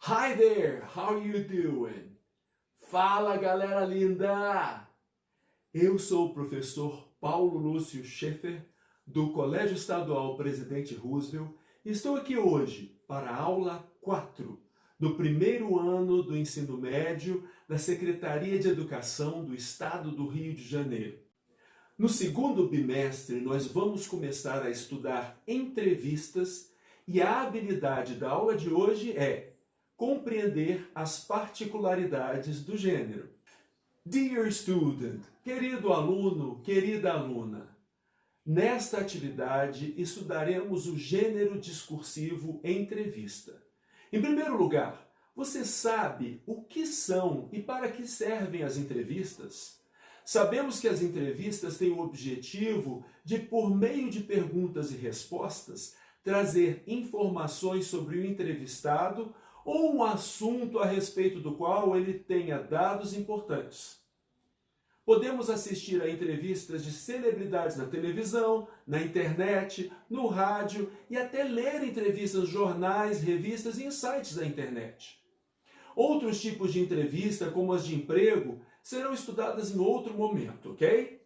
Hi there, how you doing? Fala, galera linda! Eu sou o professor Paulo Lúcio Schaefer, do Colégio Estadual Presidente Roosevelt, e estou aqui hoje para a aula 4 do primeiro ano do ensino médio da Secretaria de Educação do Estado do Rio de Janeiro. No segundo bimestre, nós vamos começar a estudar entrevistas e a habilidade da aula de hoje é compreender as particularidades do gênero. Dear student, querido aluno, querida aluna, nesta atividade estudaremos o gênero discursivo entrevista. Em primeiro lugar, você sabe o que são e para que servem as entrevistas? Sabemos que as entrevistas têm o objetivo de, por meio de perguntas e respostas, trazer informações sobre o entrevistado ou um assunto a respeito do qual ele tenha dados importantes. Podemos assistir a entrevistas de celebridades na televisão, na internet, no rádio e até ler entrevistas nos jornais, revistas e em sites da internet. Outros tipos de entrevista, como as de emprego, serão estudadas em outro momento, ok?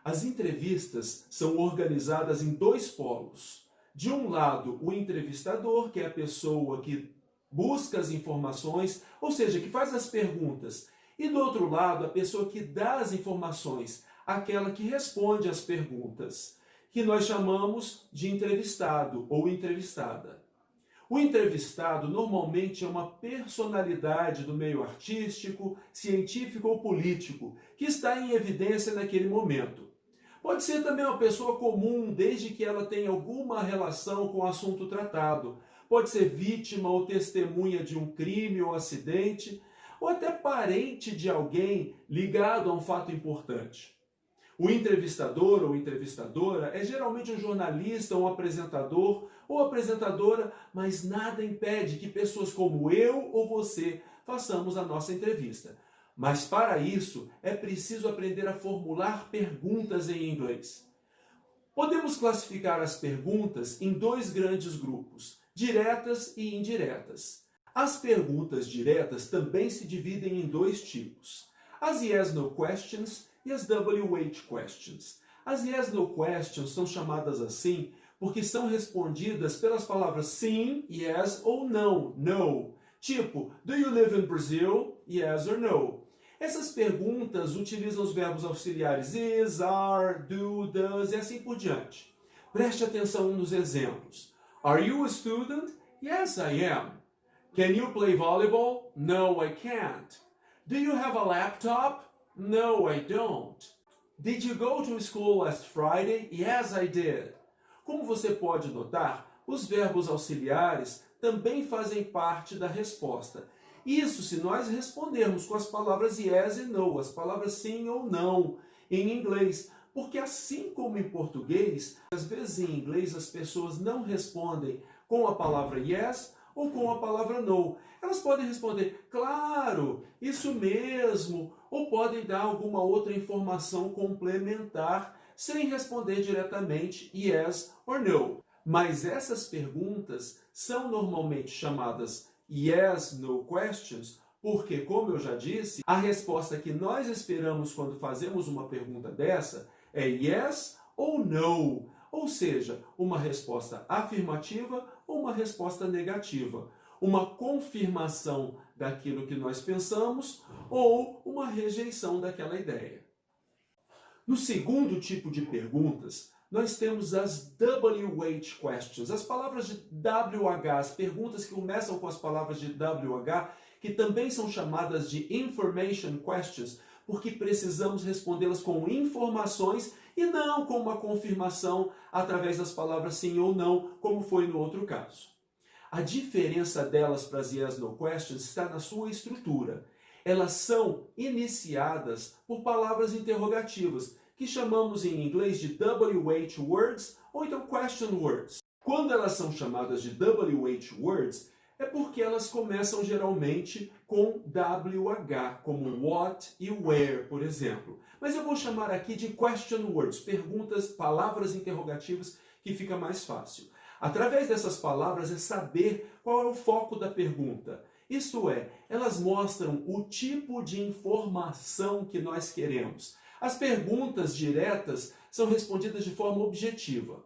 As entrevistas são organizadas em dois polos. De um lado, o entrevistador, que é a pessoa que busca as informações, ou seja, que faz as perguntas. E do outro lado, a pessoa que dá as informações, aquela que responde às perguntas, que nós chamamos de entrevistado ou entrevistada. O entrevistado normalmente é uma personalidade do meio artístico, científico ou político, que está em evidência naquele momento. Pode ser também uma pessoa comum, desde que ela tenha alguma relação com o assunto tratado. Pode ser vítima ou testemunha de um crime ou acidente, ou até parente de alguém ligado a um fato importante. O entrevistador ou entrevistadora é geralmente um jornalista, um apresentador ou apresentadora, mas nada impede que pessoas como eu ou você façamos a nossa entrevista. Mas para isso é preciso aprender a formular perguntas em inglês. Podemos classificar as perguntas em dois grandes grupos, diretas e indiretas. As perguntas diretas também se dividem em dois tipos, as yes-no questions e as WH questions. As yes-no questions são chamadas assim porque são respondidas pelas palavras sim, yes ou não, no. Tipo, do you live in Brazil? Yes or no. Essas perguntas utilizam os verbos auxiliares is, are, do, does e assim por diante. Preste atenção nos exemplos. Are you a student? Yes, I am. Can you play volleyball? No, I can't. Do you have a laptop? No, I don't. Did you go to school last Friday? Yes, I did. Como você pode notar, os verbos auxiliares também fazem parte da resposta. Isso se nós respondermos com as palavras yes e no, as palavras sim ou não, em inglês. Porque assim como em português, às vezes em inglês as pessoas não respondem com a palavra yes ou com a palavra no. Elas podem responder, claro, isso mesmo, ou podem dar alguma outra informação complementar sem responder diretamente yes or no. Mas essas perguntas são normalmente chamadas yes-no questions porque, como eu já disse, a resposta que nós esperamos quando fazemos uma pergunta dessa é yes ou no, ou seja, uma resposta afirmativa ou uma resposta negativa, uma confirmação daquilo que nós pensamos ou uma rejeição daquela ideia. No segundo tipo de perguntas, nós temos as WH questions, as palavras de WH, as perguntas que começam com as palavras de WH, que também são chamadas de information questions, porque precisamos respondê-las com informações e não com uma confirmação através das palavras sim ou não, como foi no outro caso. A diferença delas para as yes-no questions está na sua estrutura. Elas são iniciadas por palavras interrogativas, que chamamos em inglês de WH words ou então question words. Quando elas são chamadas de WH words, é porque elas começam geralmente com WH, como what e where, por exemplo. Mas eu vou chamar aqui de question words, perguntas, palavras interrogativas, que fica mais fácil. através dessas palavras é saber qual é o foco da pergunta. Isto é, elas mostram o tipo de informação que nós queremos. As perguntas diretas são respondidas de forma objetiva.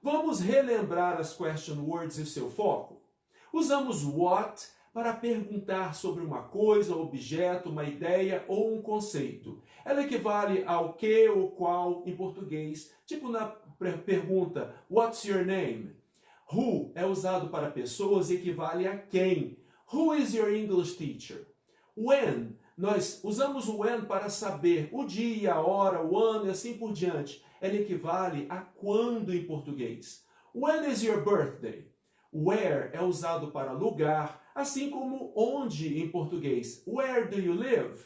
Vamos relembrar as question words e o seu foco? Usamos what para perguntar sobre uma coisa, objeto, uma ideia ou um conceito. Ela equivale ao que ou qual em português, tipo na pergunta What's your name? Who é usado para pessoas e equivale a quem. Who is your English teacher? When, nós usamos o when para saber o dia, a hora, o ano e assim por diante. Ela equivale a quando em português. When is your birthday? Where é usado para lugar, assim como onde em português. Where do you live?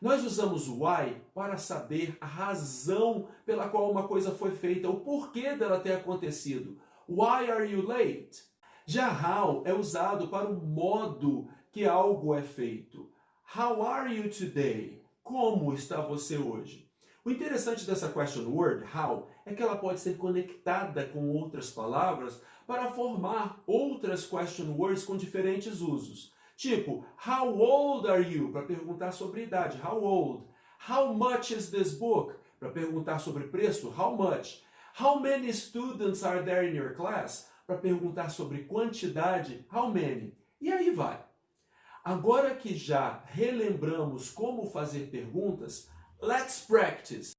Nós usamos why para saber a razão pela qual uma coisa foi feita, o porquê dela ter acontecido. Why are you late? Já how é usado para o modo que algo é feito. How are you today? Como está você hoje? O interessante dessa question word, how, é que ela pode ser conectada com outras palavras para formar outras question words com diferentes usos. Tipo, how old are you? Para perguntar sobre idade, how old? How much is this book? Para perguntar sobre preço, how much? How many students are there in your class? Para perguntar sobre quantidade, how many? E aí vai. Agora que já relembramos como fazer perguntas, let's practice!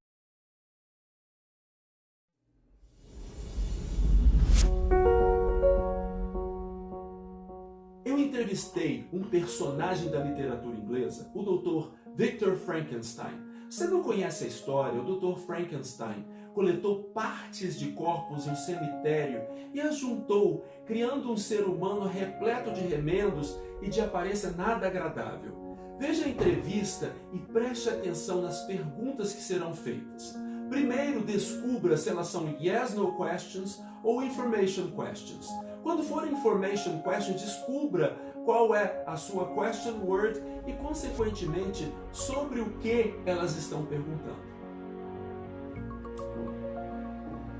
Eu entrevistei um personagem da literatura inglesa, o Dr. Victor Frankenstein. Você não conhece a história? O Dr. Frankenstein coletou partes de corpos em um cemitério e as juntou, criando um ser humano repleto de remendos e de aparência nada agradável. Veja a entrevista e preste atenção nas perguntas que serão feitas. Primeiro, descubra se elas são yes, no questions ou information questions. Quando for information questions, descubra qual é a sua question word e, consequentemente, sobre o que elas estão perguntando.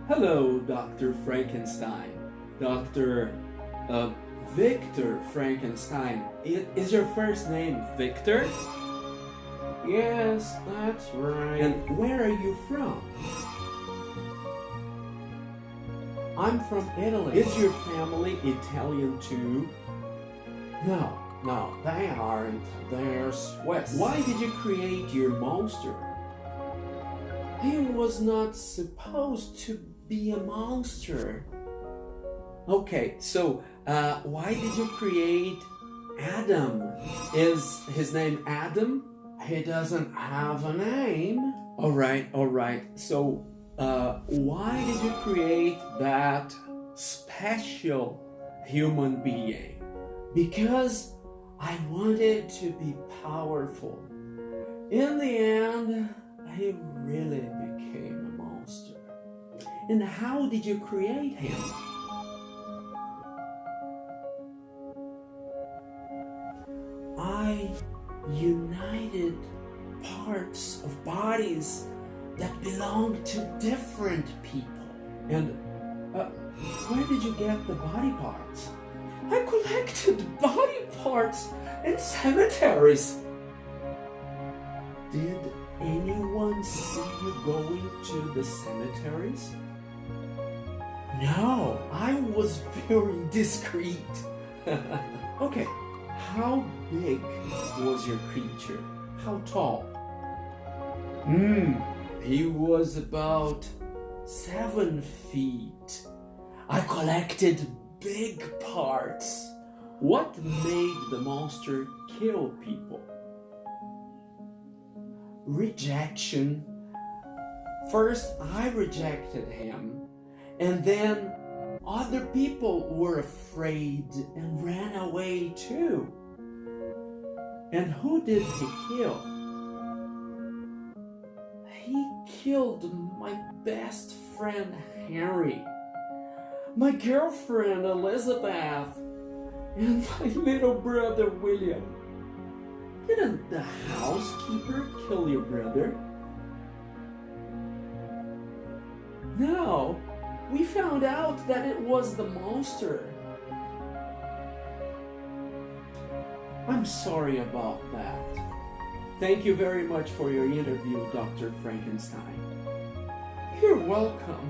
Hello, Dr. Frankenstein. Dr. Victor Frankenstein. Is your first name Victor? Yes, that's right. And where are you from? I'm from Italy. Is your family Italian too? No, they aren't. They're Swiss. Why did you create your monster? He was not supposed to be a monster. Okay, so why did you create Adam? Is his name Adam? He doesn't have a name. All right. So why did you create that special human being? Because I wanted to be powerful. In the end, he really became a monster. And how did you create him? I united parts of bodies that belong to different people. And where did you get the body parts? I collected body parts in cemeteries. Did anyone see you going to the cemeteries? No, I was very discreet. Okay, how big was your creature? How tall? He was about 7 feet. I collected big parts. What made the monster kill people? Rejection. First, I rejected him, and then other people were afraid and ran away too. And who did he kill? He killed my best friend Harry, my girlfriend Elizabeth, and my little brother William. Didn't the housekeeper kill your brother? No, we found out that it was the monster. I'm sorry about that. Thank you very much for your interview, Dr. Frankenstein. You're welcome.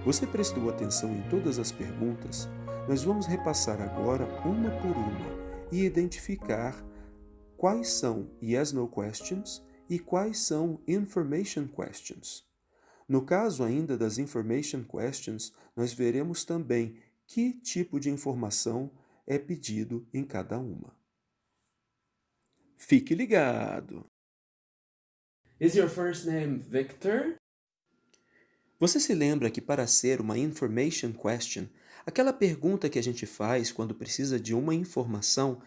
Você prestou atenção em todas as perguntas? Nós vamos repassar agora uma por uma e identificar quais são yes/no questions e quais são information questions. No caso ainda das information questions, nós veremos também que tipo de informação é pedido em cada uma. Fique ligado! Is your first name Victor? Você se lembra que para ser uma information question, aquela pergunta que a gente faz quando precisa de uma informação,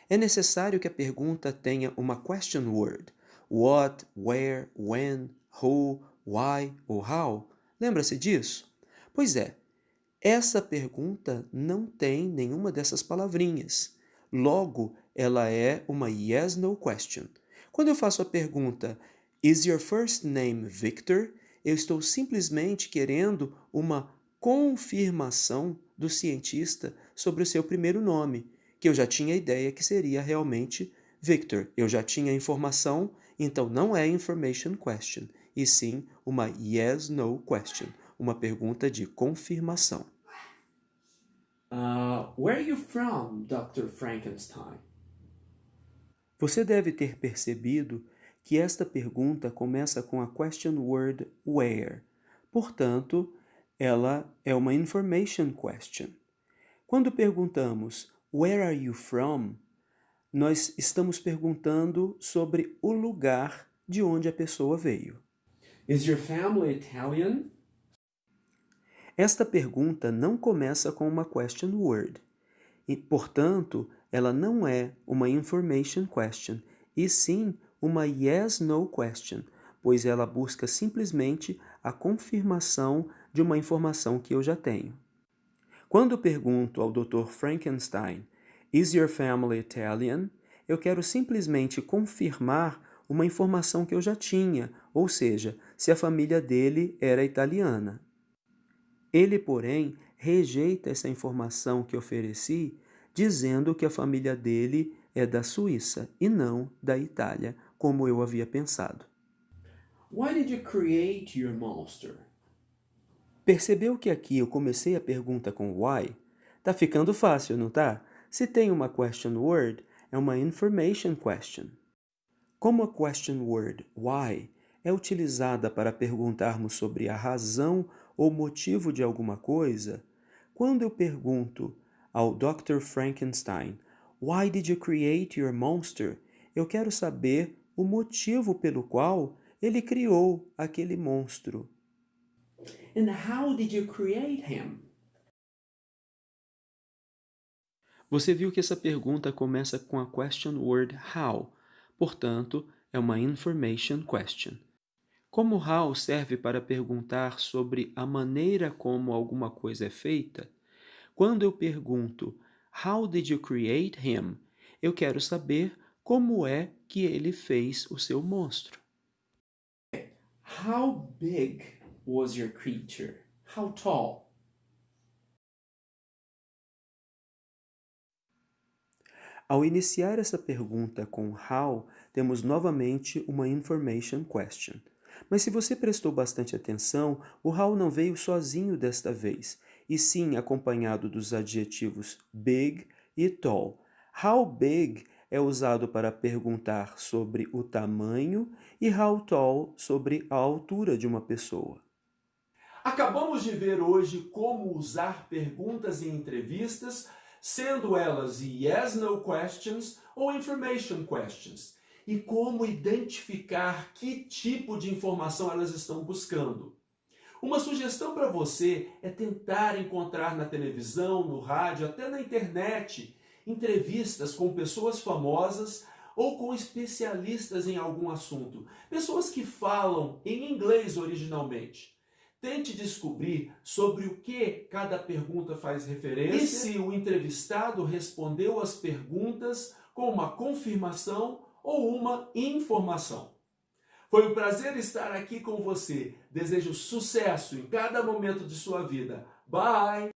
é necessário que a pergunta tenha uma question word. What, where, when, who, why ou how? Lembra-se disso? Pois é, essa pergunta não tem nenhuma dessas palavrinhas. Logo, ela é uma yes/no question. Quando eu faço a pergunta Is your first name Victor? Eu estou simplesmente querendo uma confirmação do cientista sobre o seu primeiro nome, que eu já tinha ideia que seria realmente Victor. Eu já tinha a informação, então não é information question, e sim uma yes/no question, uma pergunta de confirmação. Where are you from, Dr. Frankenstein? Você deve ter percebido que esta pergunta começa com a question word where. Portanto, ela é uma information question. Quando perguntamos where are you from, nós estamos perguntando sobre o lugar de onde a pessoa veio. Is your family Italian? Esta pergunta não começa com uma question word, e, portanto, ela não é uma information question, e sim uma yes/no question, pois ela busca simplesmente a confirmação de uma informação que eu já tenho. Quando pergunto ao Dr. Frankenstein, Is your family Italian? Eu quero simplesmente confirmar uma informação que eu já tinha, ou seja, se a família dele era italiana. Ele, porém, rejeita essa informação que ofereci, dizendo que a família dele é da Suíça e não da Itália, como eu havia pensado. Why did you create your monster? Percebeu que aqui eu comecei a pergunta com why? Tá ficando fácil, não tá? Se tem uma question word, é uma information question. Como a question word why é utilizada para perguntarmos sobre a razão ou motivo de alguma coisa, quando eu pergunto ao Dr. Frankenstein, Why did you create your monster? Eu quero saber o motivo pelo qual ele criou aquele monstro. And how did you create him? Você viu que essa pergunta começa com a question word how, portanto, é uma information question. Como how serve para perguntar sobre a maneira como alguma coisa é feita, quando eu pergunto How did you create him? Eu quero saber como é que ele fez o seu monstro. How big was your creature? How tall? Ao iniciar essa pergunta com how, temos novamente uma information question. Mas se você prestou bastante atenção, o how não veio sozinho desta vez, e sim acompanhado dos adjetivos big e tall. How big é usado para perguntar sobre o tamanho e how tall sobre a altura de uma pessoa. Acabamos de ver hoje como usar perguntas em entrevistas, sendo elas yes/no questions ou information questions, e como identificar que tipo de informação elas estão buscando. Uma sugestão para você é tentar encontrar na televisão, no rádio, até na internet, entrevistas com pessoas famosas ou com especialistas em algum assunto, pessoas que falam em inglês originalmente. Tente descobrir sobre o que cada pergunta faz referência e se o entrevistado respondeu as perguntas com uma confirmação ou uma informação. Foi um prazer estar aqui com você. Desejo sucesso em cada momento de sua vida. Bye!